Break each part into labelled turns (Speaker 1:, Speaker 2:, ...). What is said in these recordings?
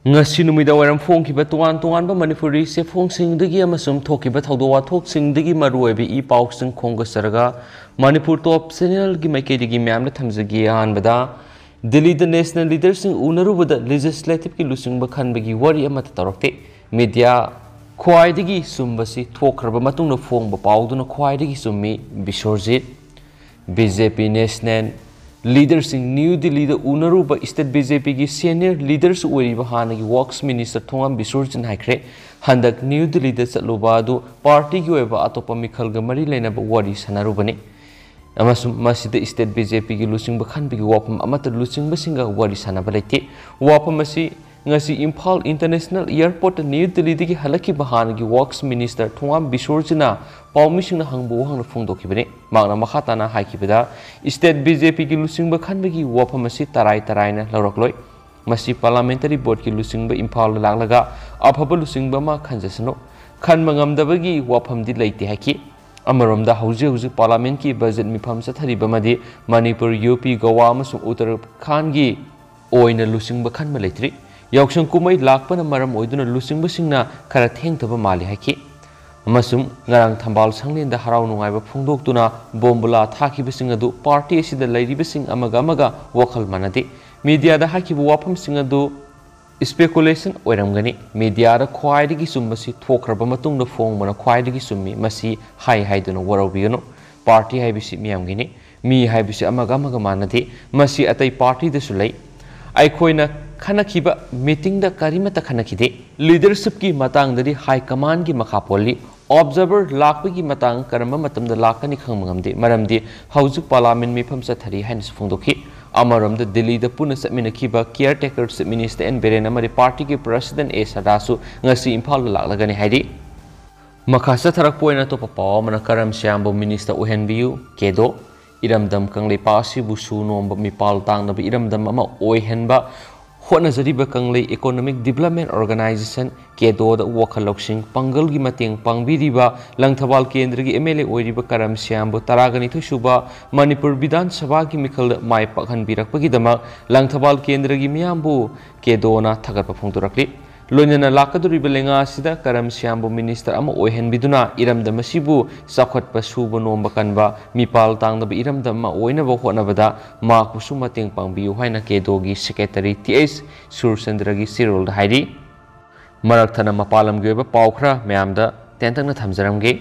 Speaker 1: ngasi numida waram phongkiba toan manipuri se phongsingdagi amasum thokiba thawdo wathokingdagi maruebi I pausing khonga saraga manipur top channel gi maikedi gi myamna thamjagi anbada Delhi the national leaders sing unarubada legislative ki lusingba khanbagi wari amata tarokte media khwaidagi sumbasi thokraba matungna phongba pauduna khwaidagi summi bisorjit BJP national leaders in New Delhi the unaruba state BJP ki senior leaders oiriba hanagi works minister thongam bisurjin haikre handak New Delhi the chatluba adu party ki oiba atopa mikhalga mari leinaba wari sanarubani amasum masida state BJP ki lusingba khanbigi wapam amata lusingba singa wari sanaba leite wapam asi ngasi Imphal International Airport New Delhi digi halaki bahanagi works minister thongam bisurjina Paumising hangbu hang phongdokibani magna makhatana haikibada state BJP ki lusingba khanbagi wapamasi tarai na lorokloi masi parliamentary board ki lusingba Imphal Laklaga aphaba lusingba ma khanjasano khanma ngamdabagi wapamdi leite haki amaromda hauji parliament ki budget mifam sathariba madi Manipur UP Goa amasung Uttarakhand gi oina lusingba khanma leitri Yaoshang kumai lakpana maram oiduna lusingba singna khara thengtaba mali haki amasum ngarang thambal sanglin da harau nungaiba phongdoktuna bombula thakibasing adu party asida lairibasing amaga wakhal manade media da hakibu wafam sing adu speculation oiramgani media da khwaidigi sumbasi thokraba matungna phongmana khwaidigi summi masi haiduna warobigano party haibisi miyamgini mi haibisi amaga manade masi atai party da sulai aikoina khanakiba meeting da karimata khanakide leadership ki matang dari high command ki makha poli observer lakpa ki matang karama matamda lakani khangmangamde maramdi haujuk parliament mifam sathari hain sufungdoki amaramda Delhi da puna satminakiba caretaker minister and Biren amari party ki president A Sadasu ngasi Imphal laklagani haidi makhasa tharak poina to papaw mana karam syambo minister uhenbiu kedo iramdam kanglei pasi busu nomba mipal tangna bi iramdam ama oihenba hona zariba kanglei economic development organization kedo da wakhaloksing pangal gi mateng pangbiriba langthawal kendra gi MLA oiriba karam syambo taragani thusuba Manipur Vidhan Sabha gi mikhal mai pakhan birakpagi dama langthawal kendra gi miyambu kedo na thagarpa phongturakli loinana lakaduriba lenga sida karam syambo minister ama oihenbiduna iramda masibu sakhatpa suba nomba kanba mipal tangda iramda ma oinaba honabada ma kusuma teng pangbiu haina kedogi secretary TS Sursendragi Sirol haidi marakthana mapalam geba paukhra mayamda tentangna thamjaramge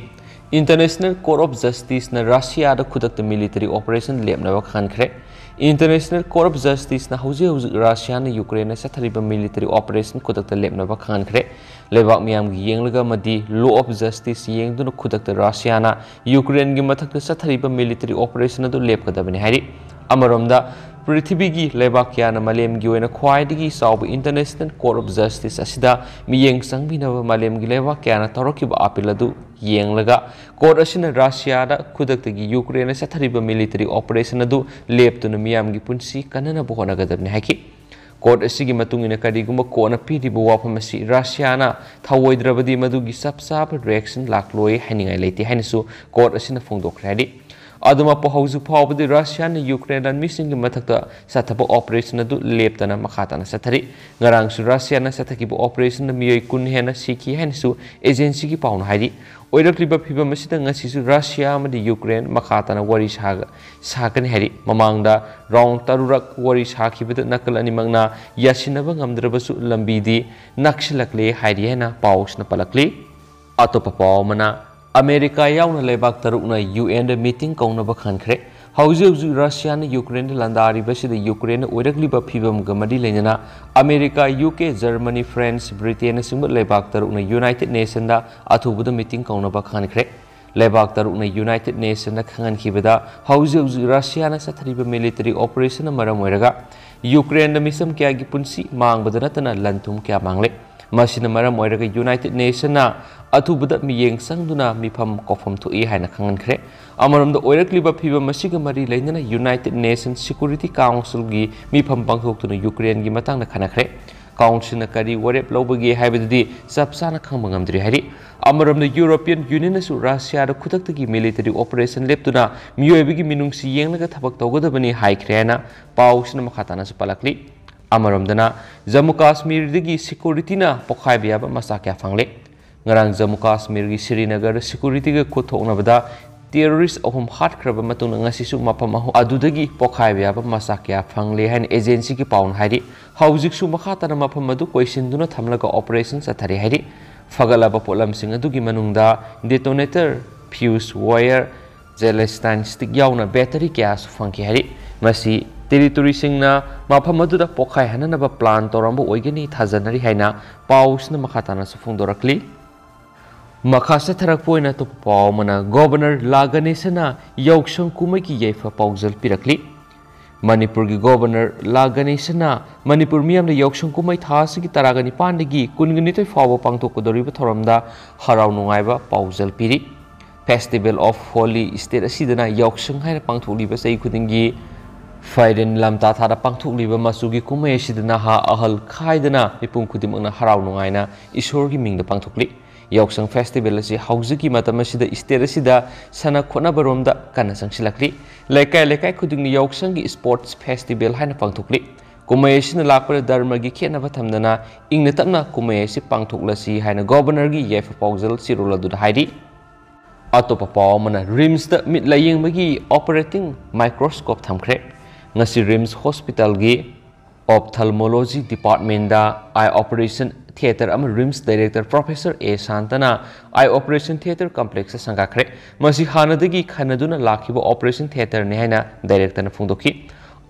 Speaker 1: International Court of Justice na Russia da khudak military operation lemnaba khankhre International Court of Justice na hauji Russia na Ukraine sa thariba military operation khudak lemnaba khankhre lebak miyam gi yenglaga madi law of justice yengduna khudak Russia na Ukraine gi mathak sa thariba military operation adu lepkadabani hari amaromda Prithibigi lebak yana malem gi oina khwaidigi saub International Court of Justice asida miyeng sangbinaba malem gi lebak yana torokiba appeal adu yenglaga court asina Russia da khudaktagi Ukraine sa thariba military operation adu leptuna miyam gi punsi kanana bohona gadabni haki court asigi matungina kadiguma kona pidibu wapamasi Russia na thawoidrabadi madugi sap reaction lakloi haningai leiti hainisu court asina phongdokradi aduma po hauju phawbadi Russia na Ukraine lan missing mathakta sathaba operation adu leptana makhatana sathari ngarang su Russia na sathaki operation na miyoi kun hena siki hansu agency ki pauna haidi oirakliba phiba masida ngasi su Russia amadi Ukraine makhatana wari sagani haidi mamangda round tarurak wari sakhibada nakal animangna yasinaba ngamdrabasu lambidi nakshilakle haidi hena paus na palakli atopa pawmana America yauna lebak tarukna UN meeting kaunaba khankhre hauji Russia na Ukraine landari basida Ukraine oirakliba phibam gamadi lenana America UK Germany France Britain singba lebak tarukna United Nation da athubuda meeting kaunaba khankhre lebak tarukna United Nation na khangan khibada hauji Russia na sathariba military operation maram oiraga Ukraine na misam kya gi punsi mangbada natana lantum kya mangle masina maram oiraga United Nation na athubuda miyeng sangduna mifam kofam thoi haina khangan khre amaramda oirakliba phiba masiga mari leinana United Nations Security Council gi mifam pangthoktuna Ukraine gi matangna khanakhre council na kari warep lobagi haibadi sapsana khangmangamdri hari amaramda European Union asu Russia da khudaktagi military operation leptuna miyoibigi minungsi yenglaga thabak tawgadabani haikhreana pausna makhatana su palakli Amaromdana Jammu Kashmir digi security na pokhai biaba masa kya fangle ngarang Jammu Kashmir gi Srinagar security ga khothokna bada terrorist ahum hat kraba matung ngasi su mapam ahu adudagi pokhai biaba masa kya fangle hain agency ki paun hairi haujik su makha tana mapam madu question duna thamlaga operations athari hairi fagalaba polam sing adugi manungda detonator fuse wire Celestine stick yauna battery kya su fangki hari masi territory singna mafam aduda pokhai hananaba plan torambu Oigani thajanari haina pausna makhatana su phungdorakli makhasa tharakpoina to paumana governor Laganisana Yaoshang kumai ki yaifa paujal pirakli Manipur gi governor Laganisana Manipur miyamna Yaoshang kumai thasi ki taragani pandigi kungnitoi fawa pangtokkodoriba thoramda harau nungaiba paujal piri Festival of Holy State asidana Yaoshang haina pangtholiba sei khudingi Faiden lamta thada pangtholiba masugi kumai asidana ha ahal khaidana mipum khudimangna harau nungaina ishor gi mingda pangthokli Yaoshang Festival asi haujiki matam asida state asida sana khona baromda kana sangsilakli lekai khudingni Yaoshang gi sports festival haina pangthokli kumai asina lakpara dharma gi khena bathamdana ingna tapna kumai asi pangthoklasi haina governor gi yef paujal siruladu haidi Atopa paumana RIMS da mit layeng bagi operating microscope thamkre ngasi RIMS hospital gi ophthalmology department da eye operation theater am RIMS director Professor A Santana eye operation theater complex sangakre masi hanadagi khanaduna lakhiba operation theater ne haina director na phungdoki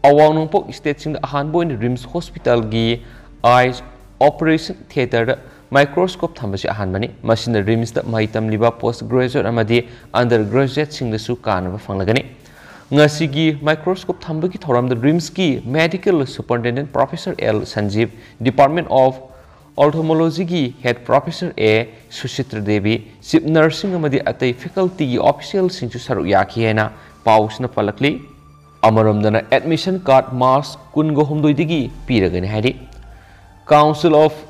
Speaker 1: awangpok state sing ahanbo in RIMS hospital gi eye operation theater da microscope thambasi ahanbani masina RIMS da maitam liba postgraduate amadi undergraduate sing da su kanaba fanglagani ngasigi microscope thambagi thoram da RIMS ki medical superintendent Professor L Sanjeev Department of Ophthalmology ki head Professor A Suchitra Devi chief nursing amadi atai faculty ki official sing chu saru yakhi haina pausna palakli amaromdana admission card marks kungo humdoi digi piragani haidi Council of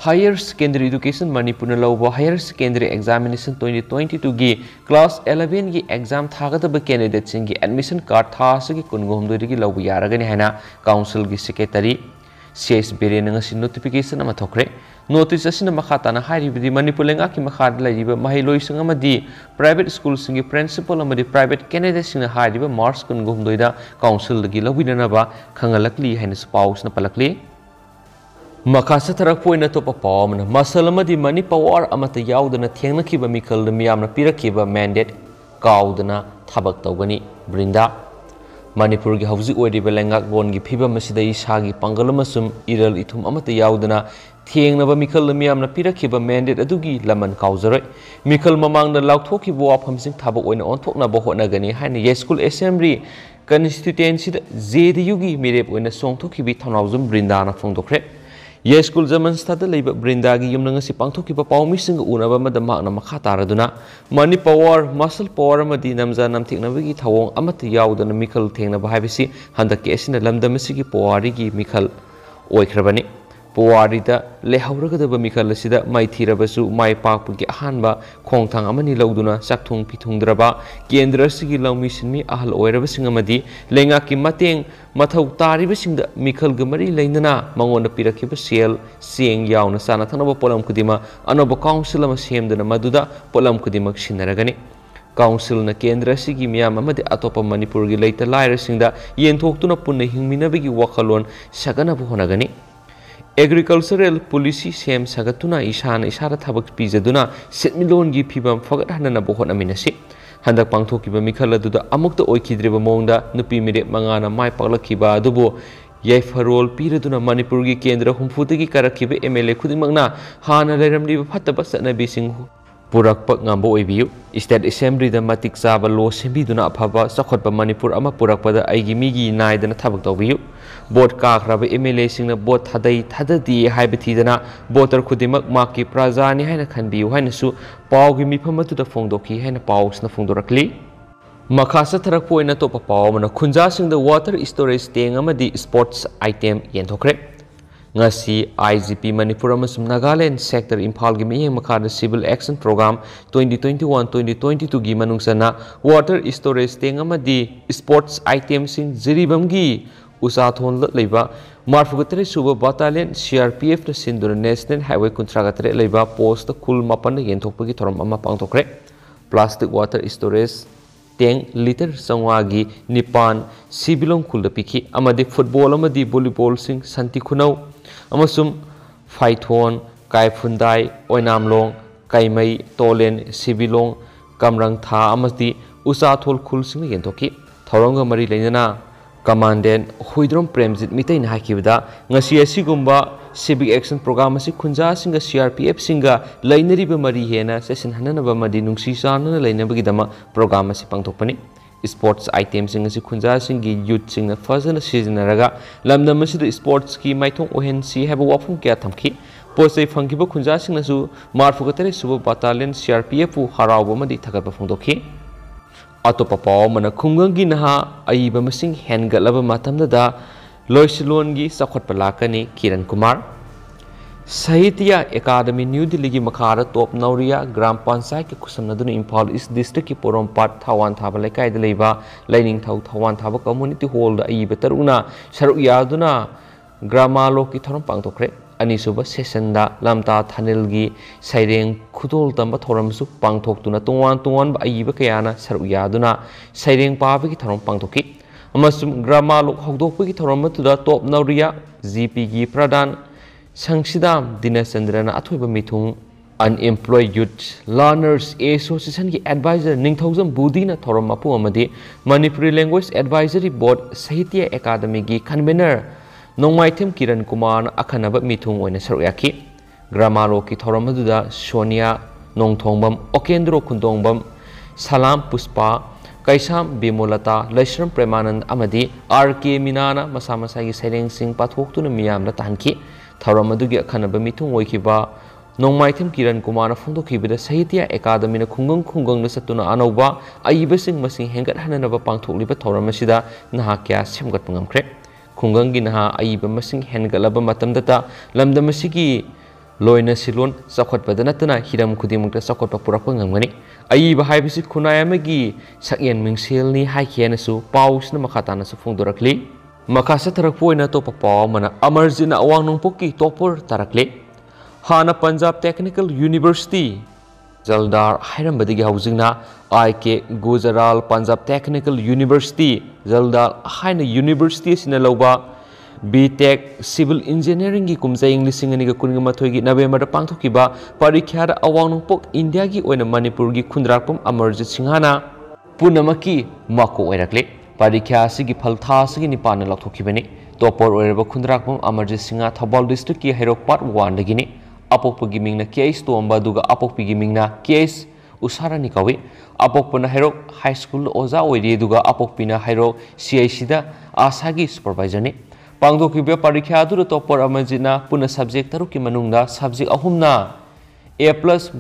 Speaker 1: Higher Secondary Education Manipur na lauba Higher Secondary Examination 2022 gi Class 11 gi exam thagadaba candidate sing gi admission card thasagi kungomdoi gi lauba yaragani haina council gi secretary CS Biren ngasi notification ama thokre notice asina makhatana hairibidi Manipur lenga ki makhad laiba mahiloi sing amadi private school sing gi principal amadi private candidate sing hairiba marks kungomdoi da council gi lawinana ba khangalakli haina spouse na palakli Makasa tarakpoina to papamna masalamadi mani power amata yaudana thengnakiba mikal miyamna pirakiba mandate kaudana thabak tawgani Brinda Manipur gi hauji oidiba lengak bon gi phiba masida isagi pangalasum iral ithum amata yaudana thengnaba mikal miyamna pirakiba mandate adugi laman kauzaroi mikal mamangna lauthokhibo wafamsing thabak oina onthokna ba honagani haina ye school assembly constituency da ZDU gi mirep oina songthokhibi thanauzum Brinda na phongdokre Ye school zaman stada leiba Brinda gi yumna ngasi pangthokiba paumi sing unaba madama na makha taraduna mani power muscle power amadi namza namthiknabagi thawong amata yaudana mikal thengna bhaibisi handaki asina lamdamasi gi powari gi mikal oikhrabani powari da lehauragadaba mikal asida mai thirabasu mai pakpugi ahanba khongthang amani lauduna sakthung pithungdraba kendra sigi lawmi sinmi ahal oiraba singamadi lenga ki mateng mathau tariba singda mikal gamari leinana mangona pirakiba sel seng yauna sana thanaba polam kudima anoba council ama semdana maduda polam kudimak sinaragani council na kendra sigi miyam amadi atopa Manipur gi leita laira singda yenthokhtuna punna hingminabagi wakalon sagana bu honagani Agricultural policy sem sagatuna isana isara thabak pijaduna setmilon gi phibam fagat hanana bohon aminasi handak pangthokiba mikhala duda amukta oikhidreba mongda nupi mire mangana mai paklakiba adubo yaifarol piraduna Manipur gi kendra humfutagi karakhiba MLA khudimangna hana leiramliba phattaba satnabi sing purakpa ngambo oibiu state assembly da matik chaba law sembiduna aphaba sakhotpa Manipur ama purakpada aigi migi naidana thabak tawbiu Bot kakraba MLA singna bot thadadi haibathidana botar khudimak maki prajani haina khanbiu haina su pawgi mifamatu da phongdoki haina pawsna phongdorakli makhasa tharakpoina topa pawmana khunja singda water storage tank amadi sports item yenthokre ngasi IGP Manipur amasum Nagaland sector Imphal gi miyeng makhada civil action program 2021-2022 gi manungsana water storage tank amadi sports item sing jiribam gi उसाथोन लेबा मार्फुगतरे सुबा battalion CRPF न सिंदुर national highway कुंथ्रागतरे लेबा post कुल मापन येंथोकपगी थोरम अमा पांगथोकरे plastic water storage tank litre संवागी निपान सिबिलों खुल पिखी अमदी फुटबॉल अमदी वॉलीबॉल सिंह संति खुनौ अमसुम फाइथोन कायफुंदाई ओइनामलोंग काइमई तोलेन सिबिलों कमरंग था अमदी उसाथोल खुल सिंह येंथोकी थौरंग मरी लेना commandant हुइद्रोम प्रेमजित मितैन हाकिबदा ngasi asigumba civic action program asi khunja singa CRPF singa lainariba mari hena session hananaba madi nungsi sanana lainabagi dama program asi pangthokpani sports items singa si khunja singi youth singa fazana seasonaraga lamdam asida sports ki maithong ohen si haba wafum kya thamki posei phangkiba khunja singa su marfugatare suba battalion CRPF harawa madi thagaba phongdokhi अतोपा पाव मन खुंगंगी नहा अईब मसिंग हेनगलबा मतमदा लोइसलोनगी सखोटप लाकनी किरण कुमार साहित्य अकादमी new Delhi की मखार top नौरिया ग्राम पंचायत के खुसमनदुन Imphal east district की पोरोमपाट थावान थाबा लेकायद लेबा lining थाउ थावान थाबा कम्युनिटी हॉल अईब तरुना सरुक यादुना ग्रामालो की थोरम पांगथोखरे अनिसुब सेशन लमता थानिलगी सैरेंग खुदोल तंबा थोरमसु पांगथोक्तुना तोवान तोवान अईब कयाना सरुक यादुना सैरेंग पाबगी थोरम पांगथोकी अमसुम ग्रामालोक हौदोकपगी थोरमतुदा टॉप नौरिया GP की प्रधान संसिदाम दिनचंद्रना अथोइब मिथुंग अनएम्प्लॉयड यूथ लर्नर्स एसोसिएशन की एडवाइजर निंगथौजम बुदीना थोरम मपु अमदी Manipuri language advisory board Sahitya Akademi की कन्वीनर नोंमाइथम किरण कुमार अखनब मिथुंग ओइना सरुयाखी ग्रामालो की थोरमदुदा सोनिया नोंथोंबम ओकेंद्रो खुंदोंबम सलाम पुष्पा कैसाम बिमोलता लैश्रम प्रेमानंद अमदी RK मीनाना मसा मसागी सैरेंग सिंह पाथोक्तुना मियामना तानकी थौरमदुगी अखनब मिथुंग ओइखिबा नोंमाइथम किरण कुमार फोंदोखिबदा साहित्य अकादमी न खुंगंग खुंगंग न सतुना अनौबा अईबसिंग मसिंग हेंगत हननबा पांगथोकलिबा थौरमसिदा नहा क्या सेमगत पंगमख्रे खुंगंगी नहा अईब मसिंग हेनगलब मतमदता लमदमसिगी लोइना सिलोन चखोटपद नतना हिरम खुदिमुक्ता चखोटप पुरक्प ngangmani अईब हाइबसि खुनाय अमगी सक्यन मिंगसेलनी हाइखेनसु पाउसना मखातानसु फोंदोरखली मखासा थरकपोइना तो पाव मना अमरजिना अवांगनोंपोकी टॉपर तरकले हाना पंजाब टेक्निकल यूनिवर्सिटी जलदार हाइरमबदगी हौजिंगना IK Gujral Punjab technical university Jalandhar हाइना यूनिवर्सिटी सिना लौबा BTech सिविल इंजीनियरिंग की कुमजाइंग लिसिंगनी का कुनगमथोई की नवेम्बर पांगथोकिबा परीक्षा अवांगनोंपोक इंडिया की ओइना मणिपुर की खुंद्राकपम अमरजित सिंहाना पुनमकी माको ओइरकले परीक्षा सिगी फलथा सिगी निपान लौथोखिबनी टॉपर ओइरबा खुंद्राकपम अमरजित सिंहा थौबाल डिस्ट्रिक्ट की हेरोक पार्ट 1 दगिनी अपोकपगी मिंगना केस तोंबा दुगा अपोकपगी मिंगना केस उसारानी कवि अपोकपना हेरोक हाई स्कूल ओजा ओइरी दुगा अपोकपिना हेरोक CIC दा आसागी सुपरवाइजरनी पांगदोकिबा परीक्षा दुर टॉपर अमरजिना पुना सब्जेक्ट तरुक की मनुंगदा सब्जेक्ट अहुमना A+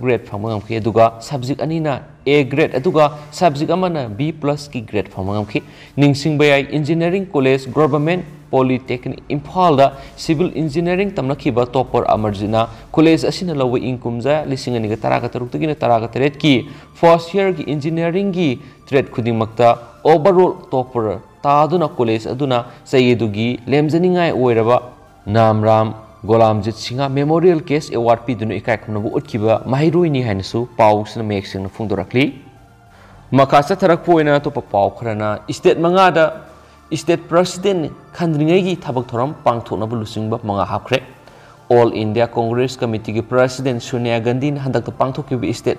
Speaker 1: ग्रेड फंगमखि दुगा सब्जेक्ट अनीना A ग्रेड अदुगा सब्जेक्ट अमना B+ की ग्रेड फंगमखि निंगसिंगबयाई engineering college government polytechnic Imphal civil engineering तमनखिबा टॉपर अमरजिना कॉलेज असिना लव इंकुमजा लिसिंग अनिगा तरागा तरुक्तगिना तरागा तरेट की फर्स्ट ईयर की इंजीनियरिंग की ट्रेड खुदिमक्ता ओवरऑल टॉपर तादुना कॉलेज अदुना सयेदुगी लेमजनिंगाय ओइरबा नामराम Golamjit Sinha memorial cash award पीदुना इकाय खुनबु उठखिबा माहिरोइनी हाइनसु पाउसना मेक्सिंग फुंदोरखली मखासा थरकपोइना तो पाउ खरना स्टेट मंगादा स्टेट प्रेसिडेंट खंद्रिंगई थबक थोरम पांगथोकनबु लुसिंगबा मंगा हाखरे ऑल इंडिया कांग्रेस कमिटी की प्रेसिडेंट सोनिया गांधी हंदक पांगथोकिबा स्टेट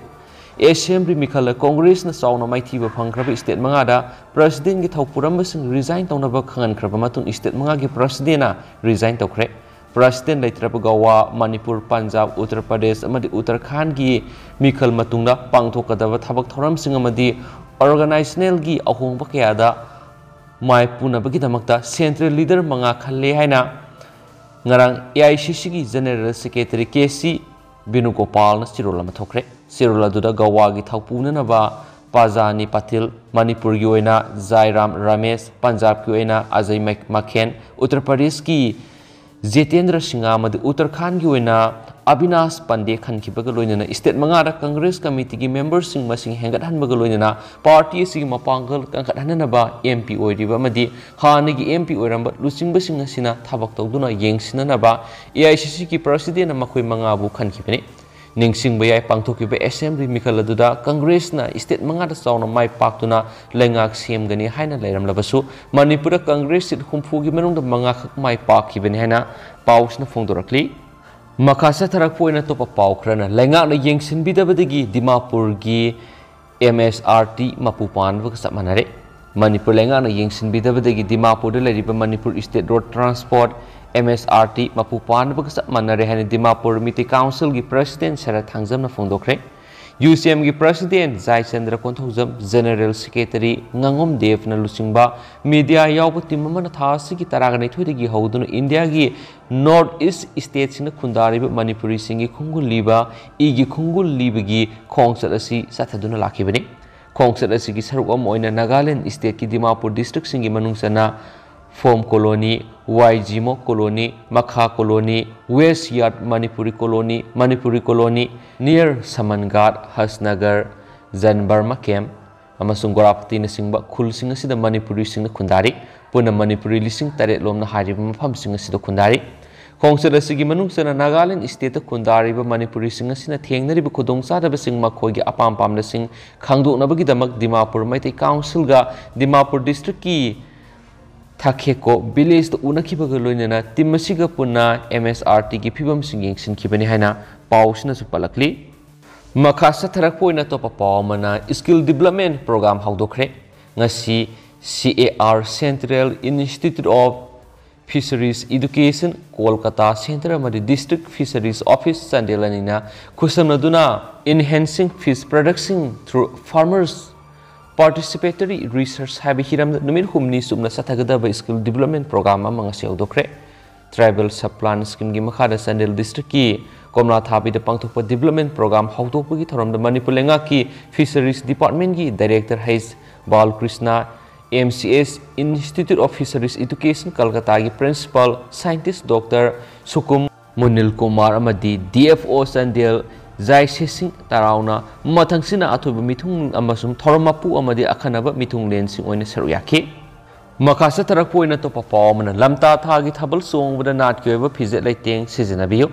Speaker 1: एसेंब्ली मिखल कांग्रेस न चाउना माइथीबा फंग्रबा स्टेट मंगादा प्रेसिडेंट की थौपुरमबसिंग रिजाइन तौनबा खंगनख्रबा मतुंग स्टेट मंगा की प्रेसिडेंट रिजाइन तौखरे प्रेसिडेंट लेत्रबा गवा मणिपुर पंजाब उत्तर प्रदेश अमदी उत्तराखंड की मिखल मतुंगदा पांगथोकदबा थबक थौरमसिंग अमदी ऑर्गेनाइजेशनल की अहोंबा कयादा माय पुनबगीदमक्ता सेंट्रल लीडर मंगा खल्ले हाइना ngarang AICC की general secretary KC Binugopal na sirola mathokre sirola duda gawa gi thaupu na ba Pajani Patil Manipur gi oina Jairam Ramesh Punjab gi oina Ajay Makhen Uttar Pradesh ki Jitendra Singha madi Uttarakhand gi oina Abinash Pandey Khankibaga loinana state mangara Congress committee gi members sing masing hengat hanbaga loinana party sing mapangal kangkat hananaba MP oiriba amadi hanigi MP oiramba lusingba sing asina thabak tawduna yengsinanaba AICC ki president makoi mangabu khankibani ningsingba yai pangthokiba assembly mikal aduda Congress na state mangara chawna mai paktuna lengak semgani haina leiramlabasu Manipura Congress sit humfugi menungda manga khak mai pakhibani haina pausna phongdorakli Makasa tarak poina to pa paukrana lenga na yengsin bidabadagi Dimapur gi MSRT mapupan wa kasap manare Manipur lenga na yengsin bidabadagi Dimapur de lariba Manipur State Road Transport MSRT mapupan wa kasap manare hani Dimapur Miti Council gi President Sarat Thangzam na phongdokre UCM gi President Zai Chandra Konthojam General Secretary Ngangom Dev na lusingba media yawba timama thasi gi taraga nei thoidagi hauduna India gi North East States na khundariba Manipuri singi khungul liba igi khungul libagi khongsat asi sathaduna lakhibani khongsat asi gi saruk am oina Nagaland State ki Dimapur District singi manungsana Form Colony, Waijimo Colony, Makha Colony, West Yard Manipuri Colony, near Samangat, Hasnagar, Zanbarma Camp, Amasung Gorapati na singba khul sing asida Manipuri sing na khundari, puna Manipuri lising taret lom na hariba mafam sing asida khundari. Khongsat asigi manungsana Nagaland State khundari ba Manipuri sing asina thengnariba khudongchadaba sing makhoigi apam pamna sing khangdoknabagi damak Dimapur Maitai Council ga Dimapur District ki Thakeko village to unakibaga loinana timasiga punna MSRT ki phibam singing sinkibani haina pausna supalakli makasa tharak poina to pa mana skill development program haudokre ngasi CAR Central Institute of Fisheries Education Kolkata Center amadi District Fisheries Office sandelanina kusamnaduna enhancing fish production through farmers Participatory Research Haiba hiram numir humni sumna sathagadaba skill development program amang siaudokre tribal subplan scheme gi makhada Sandel district ki Komla Thabi de pangthokpa development program haudokpa gi thoram da Manipur lenga ki fisheries department gi director Hais Bal Krishna MCS Institute of Fisheries Education Kolkata gi principal scientist Dr Sukum Munil Kumar amadi DFO Sandel Zai Sesing Tarauna Matangsina Atuba Mitung Amasum Toramapu Amadi Akanaba Mitung Lensing on Seruyaki Makasa Tarapoina to perform and Lamta Tagi Tabal song with a nat giver pizet like thing Sizinabil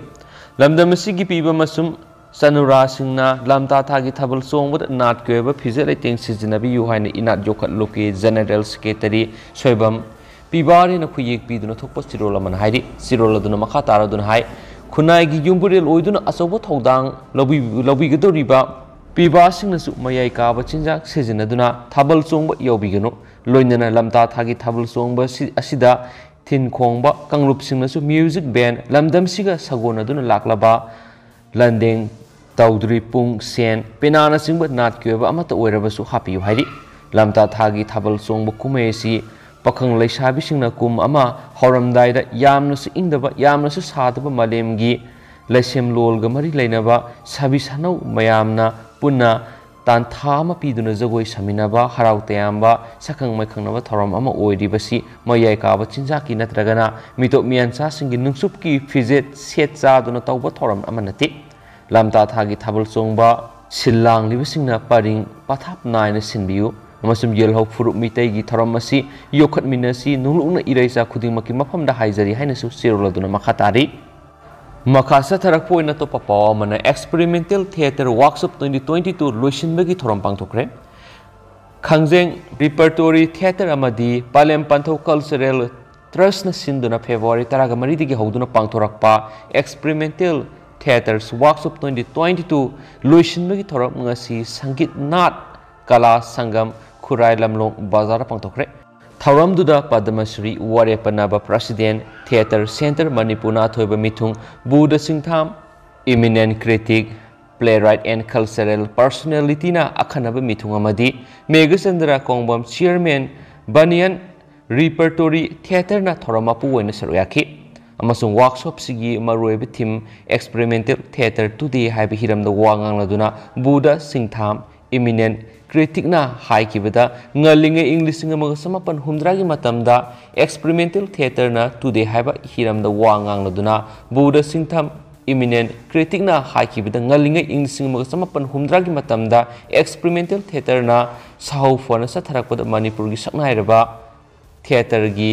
Speaker 1: Lamda Masigi Piba Masum Sanura Singna Lamta Tagi Tabal song with a nat giver pizet like thing Sizinabi Yuhine Inat Jokat Loki General Secretary Soibam Pibari na Puyik Piduna Topas Tirolaman Heidi Sirola Dunamakatara Dunhai Kunai gi Yumburil Oiduna Asobo Todang Lobby Gadoriba Piba Singnasu Mayai Kaba Chinjak Sizinaduna Tabal Songba Yobigano Loinana Lamta Tagi Tabal Songba Asida Tin Kongba Kangrup Singnasu Music Band Lamdam Siga Sagona Duna Laklaga Landing Taudri Pung Sen Penana Singba Nat Kuba Amata Werabasu Happy Haidi Lamta Tagi Tabal Songba Kumesi Pakang Laisabi Singna Kum Ama Horam Daida Yamnus Indaba Yamnus Sadaba Malemgi Laisem Lolga Mari Lainaba Sabisano Mayamna Puna Tantama Piduna Zagoi Saminaba Harautayamba Sakang Makanava Toram Ama Oidibasi Mayakaba Chinzaki Natragana Mito Miansa Singin Nungsupki Fizet Set Zaduna Tauba Toram Amanati Lamta Tagi Tabal Songba Silang Livasingna Paring Patap Nine Sinbiu Amasum Yelhow Furuk Mitegi Taramasi Yokat Minasi Nuluna Iresa Kudimaki Mapam da Haizari Hainasu Siroladuna Makatari Makasa Tarakpoina to Papa Mana Experimental Theatre Workshop 2022 Luishinbagi Torampang Tokre Khangzeng Repertory Theatre Amadi Palem Panto Cultural Trust na Sinduna February Taragamari Digi Hauduna Pangtorakpa Experimental Theatres Workshop 2022 Luishinbagi Torap Ngasi Sangit Nat Kala Sangam Kurai Lamlong Bazar Pangtokre Tauram Duda Padmasri Warepanaba President Theatre Center Manipuna Thoiba Mitung Buddha Singtham Eminent Critic Playwright and Cultural Personality na Akanaba Mitung Amadi Megasandra Kongbam Chairman Banyan Repertory Theatre na Thoramapu Wena Saruyaki Amasung workshop sigi maruebe theme Experimental Theatre Today Haiba hiram da wangang laduna Buddha Singtham Eminent Critic na hai kibada ngalinge English nga mga samapan humdragi matamda experimental theater na today haiba hiram da wangang laduna Buddha Singtham eminent क्रिटिकना हाइकिबदा ngalingay inglising magasamapan humdragi matamda experimental theater na sahu fona satharakpada manipur gi saknairaba theater gi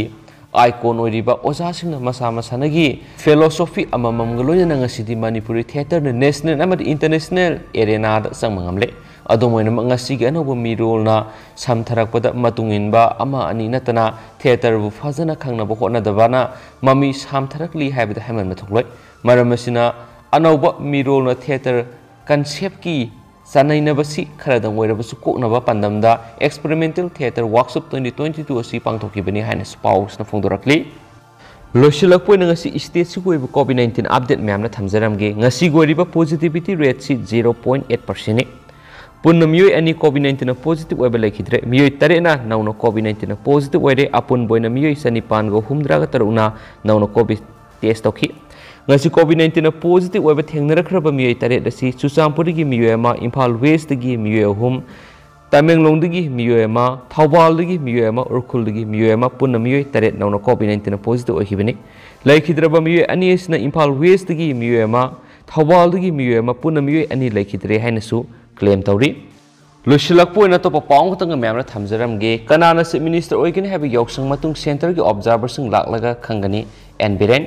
Speaker 1: icon oiriba oja singna masa masanagi philosophy amamam galoina ngasidi manipuri theater na national amad international arena da sangmangamle adomoina ngasi gi anoba mirol na samtharakpada matunginba ama ani natana theater bu fazana khangnaba hona dabana mami samtharakli haibada haman mathukloi Maramasina anauba mirolna theater concept ki sanainabasi kharadang wairabasu koknaba pandamda experimental theater workshop 2022 asi pangthokibani haina spouse na phongdorakli losilakpoina ngasi state si goiba COVID-19 update myamna thamjaramge ngasi goiriba positivity rate si 0.8% ni punna miyoi ani COVID-19 na positive oiba laikhidre miyoi tare na nauna COVID-19 na positive oire apun boina miyoi sanipan go humdraga taruna nauna COVID test tokhi ngasi COVID-19 na positive oiba thengnarakhraba miyoi tare dasi Chusampuri gi miyoi ma Imphal West gi miyoi hum Tamenglong gi miyoi ma Thawbal gi miyoi ma Urkhul gi miyoi ma punna miyoi tare nauna COVID-19 na positive oihibani laikhidraba miyoi ani na Imphal West gi miyoi ma Thawbal gi miyoi ma punna miyoi ani laikhidre haina su claim tawri Lushilakpoina to papong tanga myamna thamjaramge Kanana Chief Minister Oigani Haiba Yaoshang Matung Center gi observers sing Laklaga Khangani and Biren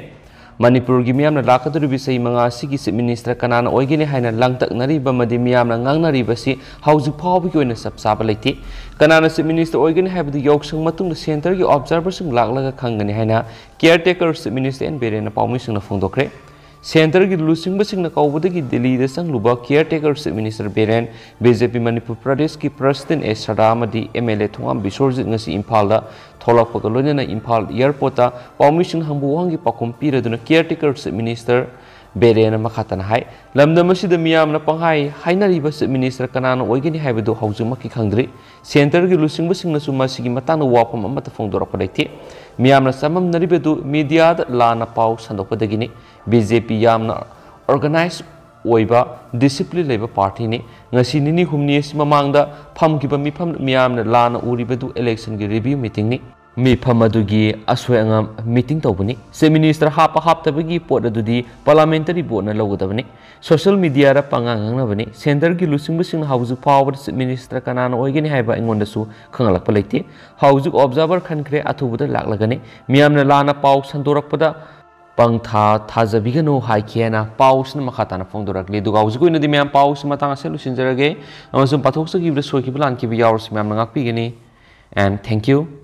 Speaker 1: Manipur gi miyamna lakaduri bisai manga sigi Chief Minister Kanana Oigani haina langtaknariba madi miyamna ngangnariba si hauzik phawbi gi oina sapsaba leiti Kanana Chief Minister Oigani haiba Yaoshang Matung Center gi observers sing Laklaga Khangani haina caretaker Chief Minister and Biren na pawmi sing na phongdokre Center gi lusing basing na kaubada gi Delhi da sangluba caretaker Chief Minister Biren BJP Manipur Pradesh ki President S Saramadi MLA Thongam Bisorjit ngasi Imphal da tholak pagalone na Imphal airport ta pawmising hambuwang gi pakum piraduna caretaker Chief Minister Biren makhatana hai lamdamasi da miyam na panghai hainari ba Chief Minister Kanana Oigani haibadu haujumaki khangdri Center gi lusing basing na sumasi gi matana wapam amata phongdorapa leiti miyam na samam naribedu media da lana paw sandopadagini BJP yamna organized oiba discipline leba party ni ngasi nini humni si mamangda phamkiba mifam miyamna lana uribadu election gi review meeting ni mifam adugi aswangam meeting tawbani Chief Minister haptabagi pot adudi parliamentary board na logodabani social media ra pangangangnabani center gi lusing busing hauju power Chief Minister Kanana Oigani haiba ingonda su khangalak palaiti hauju observer khankhre athubuda laklagani miyamna lana paw sandorakpada Pangtha thajabigano haikiana paus na makhatana phongdorakli duga hujikoina di myam paus matanga selu sinjarage amasum pathok sa gibra soki bulan ki bi yawrs myam nangak pigani and thank you